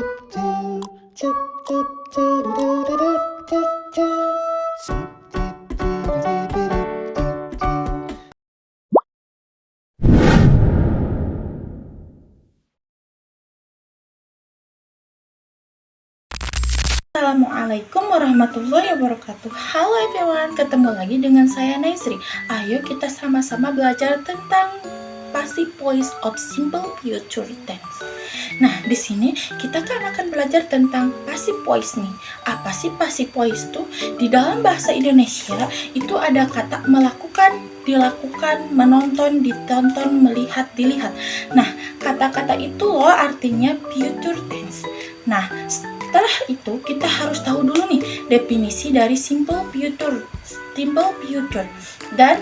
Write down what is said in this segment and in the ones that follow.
Assalamualaikum warahmatullahi wabarakatuh. Halo everyone, ketemu lagi dengan saya Naisri. Ayo kita sama-sama belajar tentang passive voice of simple future tense. Nah, di sini kita akan belajar tentang passive voice nih. Apa sih passive voice itu? Di dalam bahasa Indonesia itu ada kata melakukan, dilakukan, menonton, ditonton, melihat, dilihat. Nah, kata-kata itu loh artinya future tense. Nah, setelah itu kita harus tahu dulu nih definisi dari simple future dan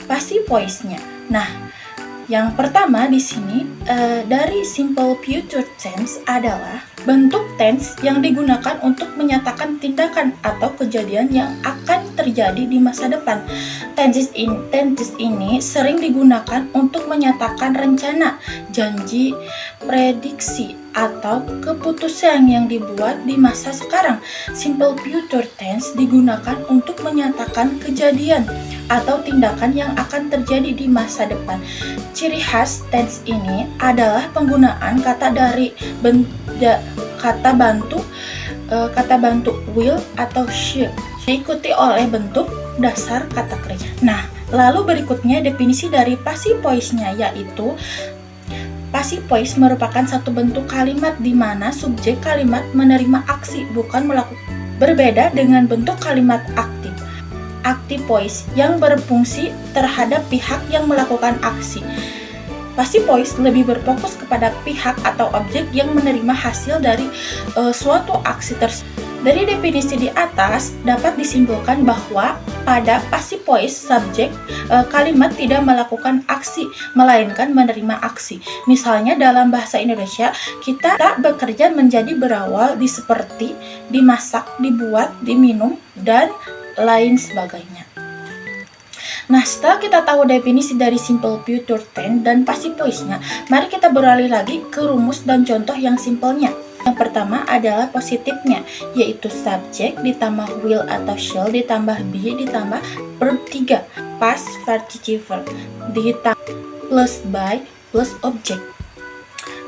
passive voice-nya. Nah, yang pertama di sini dari simple future tense adalah bentuk tense yang digunakan untuk menyatakan tindakan atau kejadian yang akan terjadi di masa depan. Tenses ini sering digunakan untuk menyatakan rencana, janji, prediksi, atau keputusan yang dibuat di masa sekarang. Simple future tense digunakan untuk menyatakan kejadian atau tindakan yang akan terjadi di masa depan. Ciri khas tense ini adalah penggunaan kata dari kata bantu will atau should diikuti oleh bentuk dasar kata kerja. Nah, lalu berikutnya definisi dari passive voice-nya, yaitu passive voice merupakan satu bentuk kalimat di mana subjek kalimat menerima aksi bukan melakukan. Berbeda dengan bentuk kalimat aktif. Active voice yang berfungsi terhadap pihak yang melakukan aksi. Passive voice lebih berfokus kepada pihak atau objek yang menerima hasil dari suatu aksi tersebut. Dari definisi di atas dapat disimpulkan bahwa pada passive voice subjek kalimat tidak melakukan aksi melainkan menerima aksi. Misalnya dalam bahasa Indonesia kita bekerja menjadi berawal di seperti dimasak, dibuat, diminum, dan lain sebagainya. Nah, setelah kita tahu definisi dari simple future tense dan passive voice-nya, mari kita beralih lagi ke rumus dan contoh yang simpelnya. Yang pertama adalah positifnya, yaitu subjek ditambah will atau shall ditambah be ditambah verb 3, past participle ditambah plus by plus object.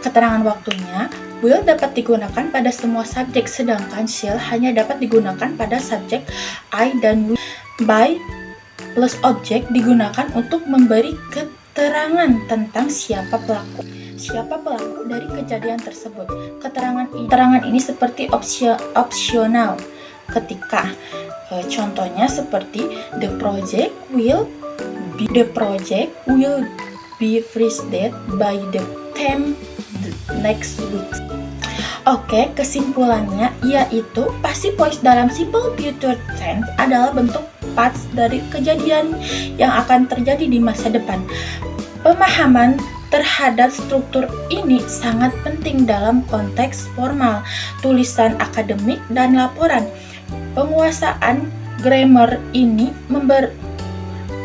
Keterangan waktunya, will dapat digunakan pada semua subjek, sedangkan shall hanya dapat digunakan pada subjek I dan we. By plus object digunakan untuk memberi keterangan tentang siapa pelaku dari kejadian tersebut. Keterangan ini seperti opsional ketika contohnya seperti the project will be finished by the time next week. Oke, kesimpulannya yaitu passive voice dalam simple future tense adalah bentuk past dari kejadian yang akan terjadi di masa depan. Pemahaman terhadap struktur ini sangat penting dalam konteks formal, tulisan akademik, dan laporan. Penguasaan grammar ini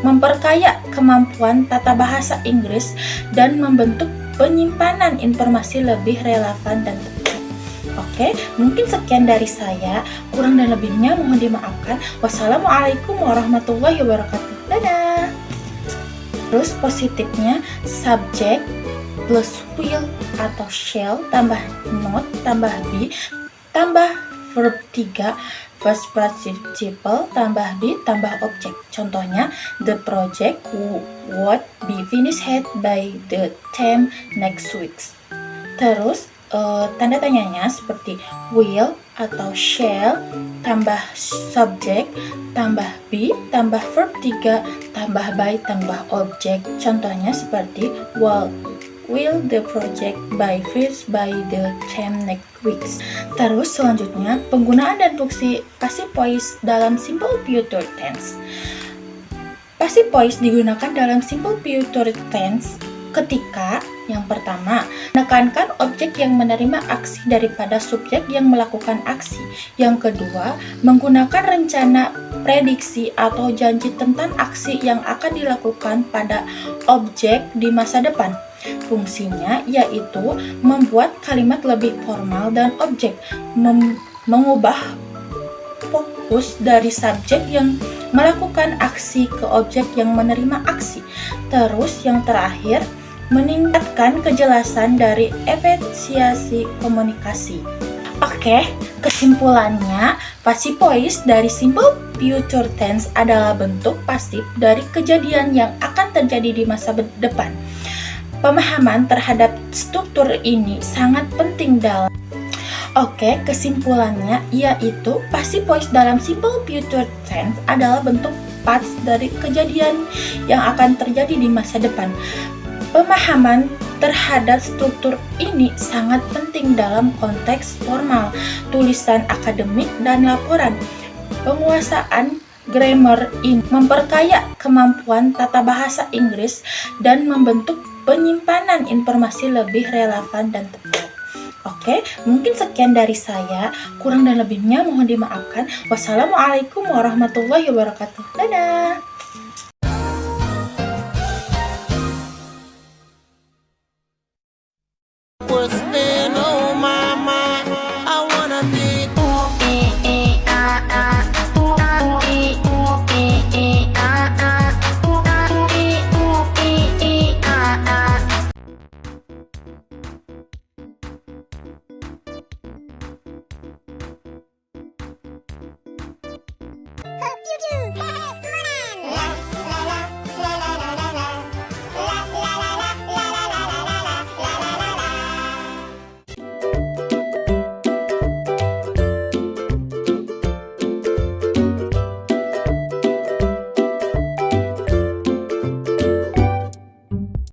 memperkaya kemampuan tata bahasa Inggris dan membentuk penyimpanan informasi lebih relevan dan tepat. Oke, mungkin sekian dari saya. Kurang dan lebihnya mohon dimaafkan. Wassalamualaikum warahmatullahi wabarakatuh. Dadah. Terus positifnya subject plus will atau shall tambah not tambah be tambah verb 3 past participle tambah be tambah object. Contohnya the project would be finished by the time next week. Terus tanda tanyanya seperti will atau shall tambah subject tambah be tambah verb 3 tambah by tambah object. Contohnya seperti will the project be finished by the time next week. Terus selanjutnya penggunaan dan fungsi passive voice dalam simple future tense. Passive voice digunakan dalam simple future tense ketika yang pertama, menekankan objek yang menerima aksi daripada subjek yang melakukan aksi. Yang kedua, menggunakan rencana, prediksi, atau janji tentang aksi yang akan dilakukan pada objek di masa depan. Fungsinya yaitu membuat kalimat lebih formal dan objek, mengubah fokus dari subjek yang melakukan aksi ke objek yang menerima aksi. Terus yang terakhir, meningkatkan kejelasan dari efisiensi komunikasi. Oke, kesimpulannya, passive voice dari simple future tense adalah bentuk pasif dari kejadian yang akan terjadi di masa depan. Pemahaman terhadap struktur ini sangat penting dalam kesimpulannya yaitu passive voice dalam simple future tense adalah bentuk past dari kejadian yang akan terjadi di masa depan. Pemahaman terhadap struktur ini sangat penting dalam konteks formal, tulisan akademik, dan laporan. Penguasaan grammar ini memperkaya kemampuan tata bahasa Inggris dan membentuk penyimpanan informasi lebih relevan dan tepat. Oke, mungkin sekian dari saya. Kurang dan lebihnya mohon dimaafkan. Wassalamualaikum warahmatullahi wabarakatuh. Dadah! YouTube.